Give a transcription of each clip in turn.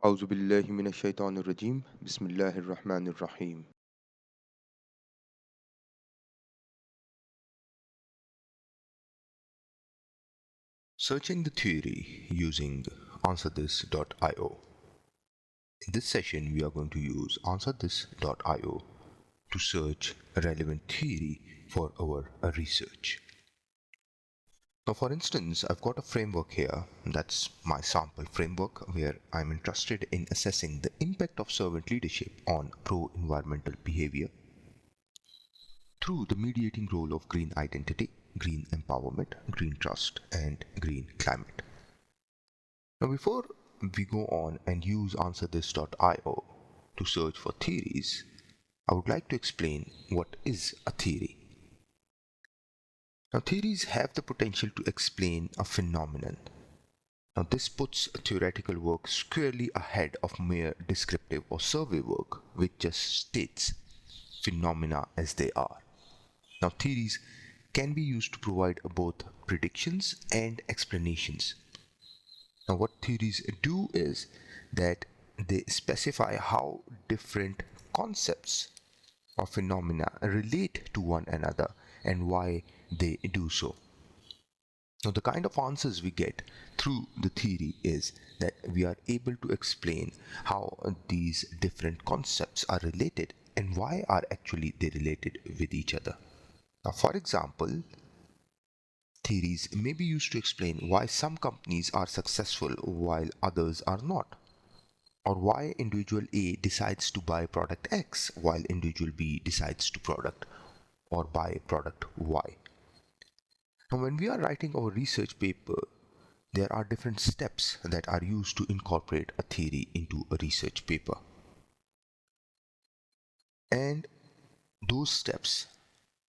أعوذ بالله من الشيطان الرجيم بسم الله الرحمن الرحيم. Searching the theory using answerthis.io. In this session, we are going to use answerthis.io to search a relevant theory for our research. Now, for instance, I've got a framework here, that's my sample framework, where I'm interested in assessing the impact of servant leadership on pro-environmental behavior through the mediating role of green identity, green empowerment, green trust, and green climate. Now, before we go on and use answerthis.io to search for theories, I would like to explain what is a theory. Now, theories have the potential to explain a phenomenon. Now, this puts theoretical work squarely ahead of mere descriptive or survey work, which just states phenomena as they are. Now, theories can be used to provide both predictions and explanations. Now, what theories do is that they specify how different concepts or phenomena relate to one another and why they do so. Now, the kind of answers we get through the theory is that we are able to explain how these different concepts are related and why are actually they related with each other. Now, for example, theories may be used to explain why some companies are successful while others are not, or why individual A decides to buy product X while individual B decides to product or buy product Y. Now, when we are writing our research paper, there are different steps that are used to incorporate a theory into a research paper. And those steps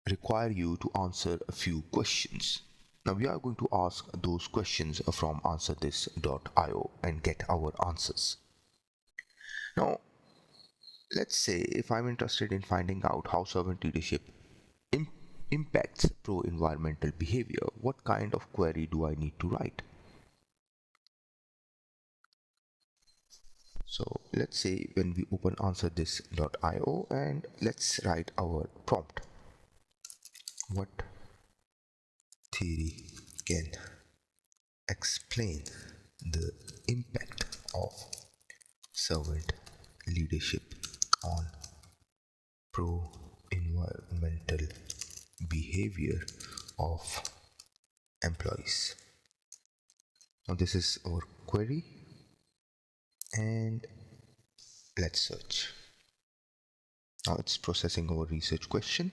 require you to answer a few questions. Now we are going to ask those questions from answerthis.io and get our answers. Now, let's say if I'm interested in finding out how servant leadership im- impacts pro-environmental behavior, what kind of query do I need to write? So let's say when we open answerthis.io and let's write our prompt. What theory can explain the impact of servant leadership on pro-environmental behavior of employees? Now this is our query and let's search. Now it's processing our research question.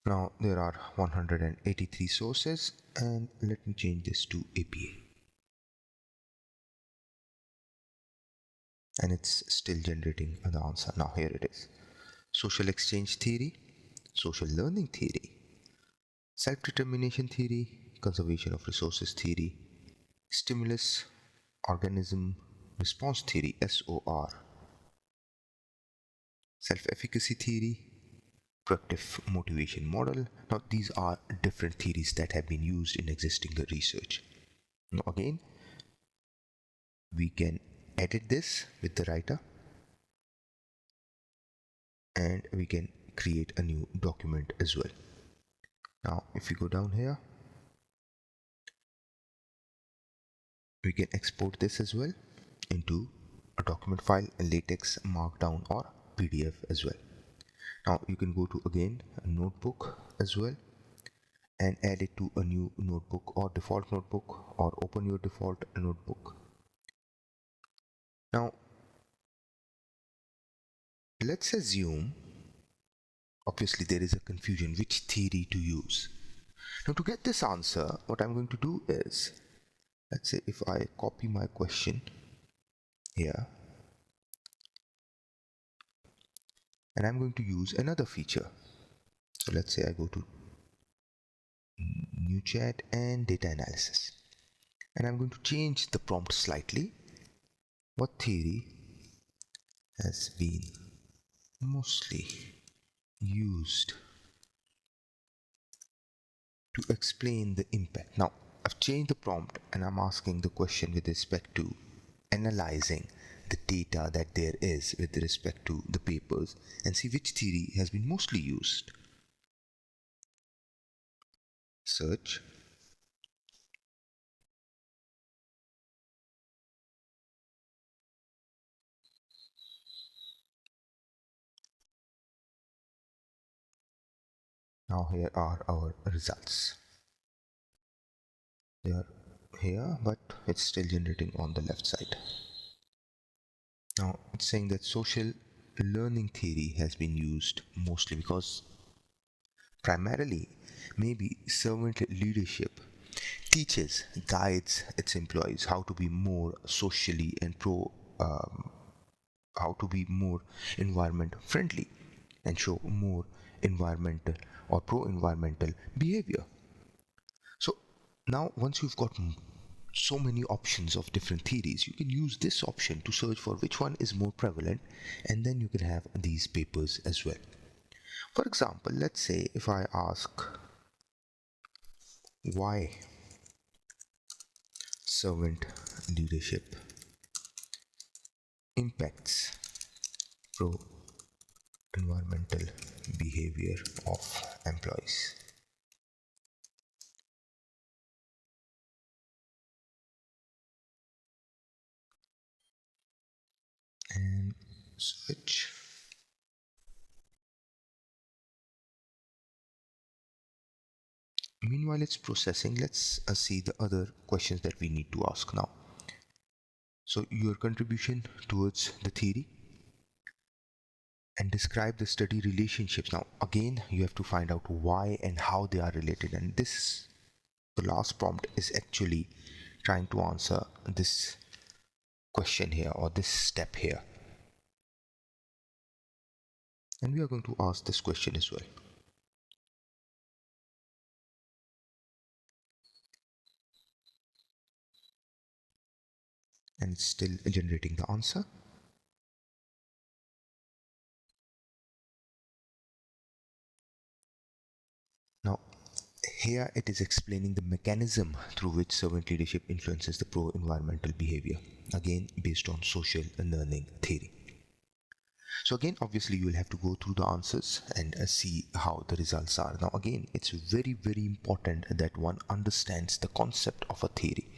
Now there are 183 sources and let me change this to APA. And it's still generating the answer. Now here it is. Social exchange theory, social learning theory, self-determination theory, conservation of resources theory, stimulus organism response theory SOR, self-efficacy theory, productive motivation model. Now these are different theories that have been used in existing research. Now again, we can edit this with the writer and we can create a new document as well. Now if we go down here, we can export this as well into a document file, a latex, markdown or PDF as well. Now you can go to again a notebook as well and add it to a new notebook or default notebook or open your default notebook. Now let's assume, obviously there is a confusion which theory to use. Now to get this answer, what I'm going to do is, let's say if I copy my question here and I'm going to use another feature. So let's say I go to new chat and data analysis and I'm going to change the prompt slightly. What theory has been mostly used to explain the impact. Now, I've changed the prompt and I'm asking the question with respect to analyzing the data that there is with respect to the papers and see which theory has been mostly used. Search. Now here are our results. They are here, but it's still generating on the left side. Now it's saying that social learning theory has been used mostly because primarily maybe servant leadership teaches, guides its employees how to be more socially and how to be more environment friendly and show more environmental or pro environmental behavior. So now once you've got so many options of different theories, you can use this option to search for which one is more prevalent, and then you can have these papers as well. For example, let's say if I ask why servant leadership impacts pro environmental behavior of employees. And search. Meanwhile, it's processing. Let's see the other questions that we need to ask now. So, your contribution towards the theory and describe the study relationships. Now, again, you have to find out why and how they are related. And this, the last prompt, is actually trying to answer this question here or this step here. And we are going to ask this question as well. And it's still generating the answer. Now, here it is explaining the mechanism through which servant leadership influences the pro environmental behavior, again based on social learning theory. So, again, obviously, you will have to go through the answers and see how the results are. Now, again, it's very, very important that one understands the concept of a theory.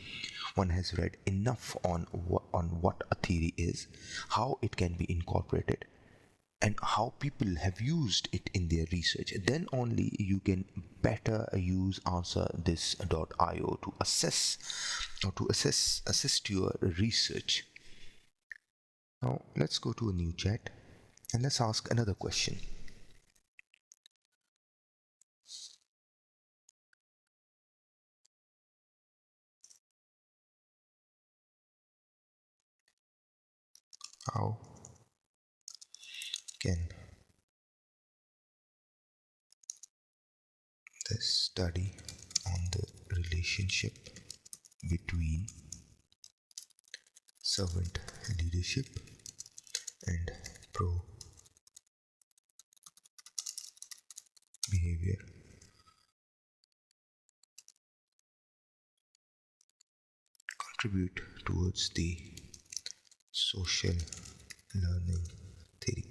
One has read enough on what a theory is, how it can be incorporated, and how people have used it in their research. Then only you can better use answerthis.io to assess or to assist your research. Now let's go to a new chat and let's ask another question. How can the study on the relationship between servant leadership and pro behavior contribute towards the social learning theory?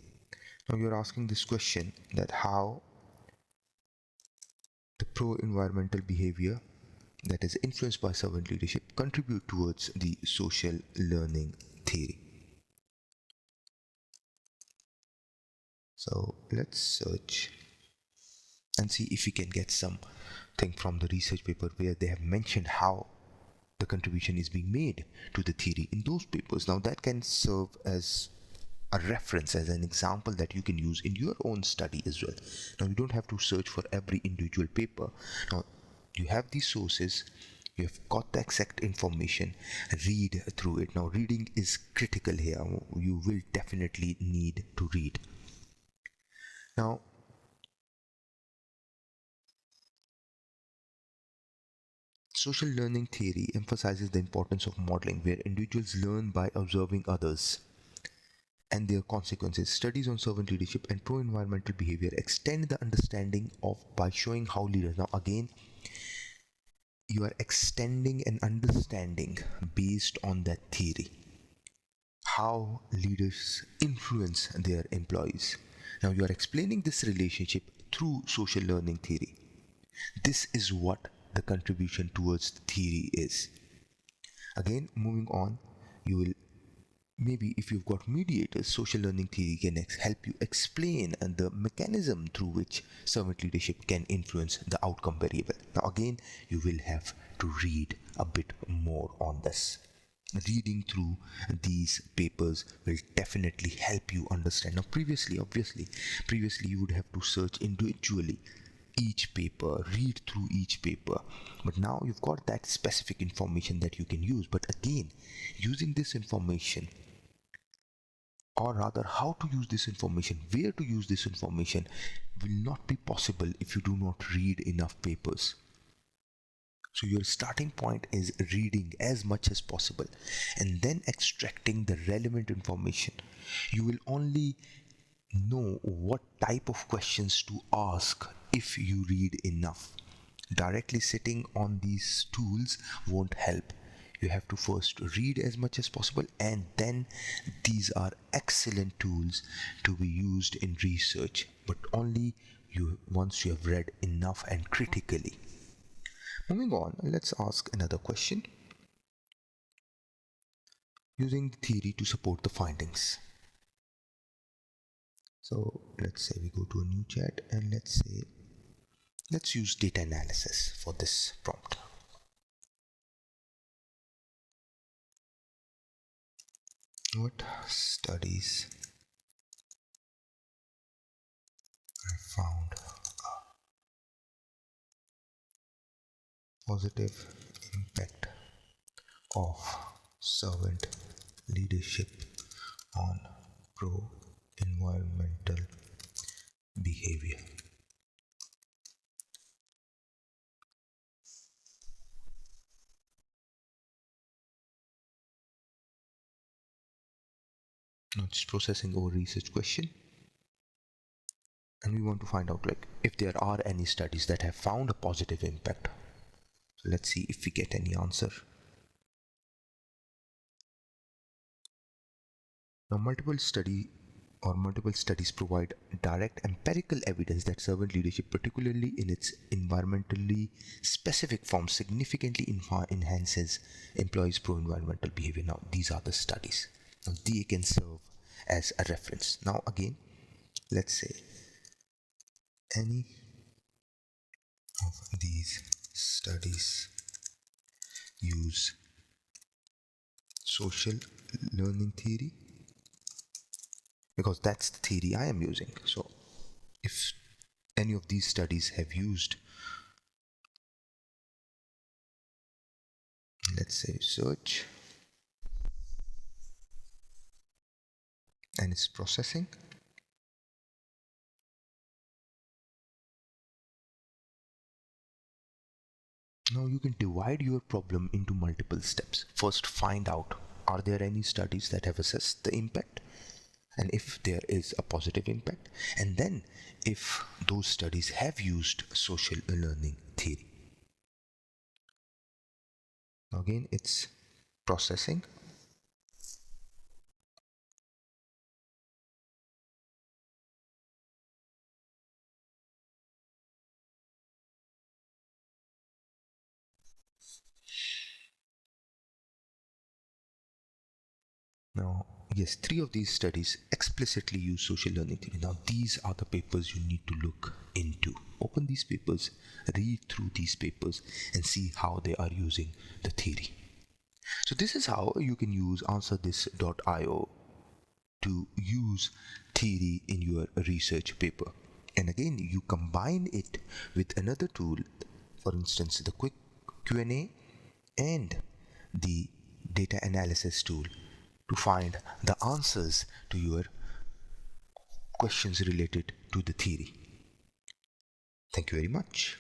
Now you're asking this question that how the pro-environmental behavior that is influenced by servant leadership contribute towards the social learning theory. So let's search and see if we can get something from the research paper where they have mentioned how the contribution is being made to the theory in those papers. Now that can serve as a reference, as an example that you can use in your own study as well. Now you don't have to search for every individual paper. Now you have these sources, you have got the exact information, read through it. Now reading is critical here. You will definitely need to read. Now social learning theory emphasizes the importance of modeling, where individuals learn by observing others and their consequences. Studies on servant leadership and pro-environmental behavior extend the understanding of by showing how leaders. Now again, you are extending an understanding based on that theory, how leaders influence their employees. Now you are explaining this relationship through social learning theory. This is what the contribution towards the theory is. Again, moving on, you will maybe, if you've got mediators, social learning theory can help you explain the mechanism through which servant leadership can influence the outcome variable. Now again, you will have to read a bit more on this. Reading through these papers will definitely help you understand. Now previously you would have to search individually each paper, read through each paper, but now you've got that specific information that you can use. But again, using this information, or rather how to use this information, where to use this information, will not be possible if you do not read enough papers. So your starting point is reading as much as possible and then extracting the relevant information. You will only know what type of questions to ask if you read enough. Directly sitting on these tools won't help. You have to first read as much as possible, and then these are excellent tools to be used in research, but only once you have read enough and critically. Moving on, let's ask another question using the theory to support the findings. So let's say we go to a new chat and let's use data analysis for this prompt. What studies have found a positive impact of servant leadership on pro-environmental behavior? Now it's processing our research question, and we want to find out like if there are any studies that have found a positive impact. So let's see if we get any answer. Now multiple studies provide direct empirical evidence that servant leadership, particularly in its environmentally specific form, significantly enhances employees' pro-environmental behavior. Now these are the studies. Now they can serve as a reference. Now again, let's say any of these studies use social learning theory, because that's the theory I am using. So if any of these studies have used, let's say search, and it's processing. Now you can divide your problem into multiple steps. First, find out, are there any studies that have assessed the impact? And if there is a positive impact, and then if those studies have used social learning theory. Now again, it's processing. Now, yes, 3 of these studies explicitly use social learning theory. Now, these are the papers you need to look into. Open these papers, read through these papers, and see how they are using the theory. So this is how you can use answerthis.io to use theory in your research paper. And again, you combine it with another tool, for instance, the quick Q&A and the data analysis tool, to find the answers to your questions related to the theory. Thank you very much.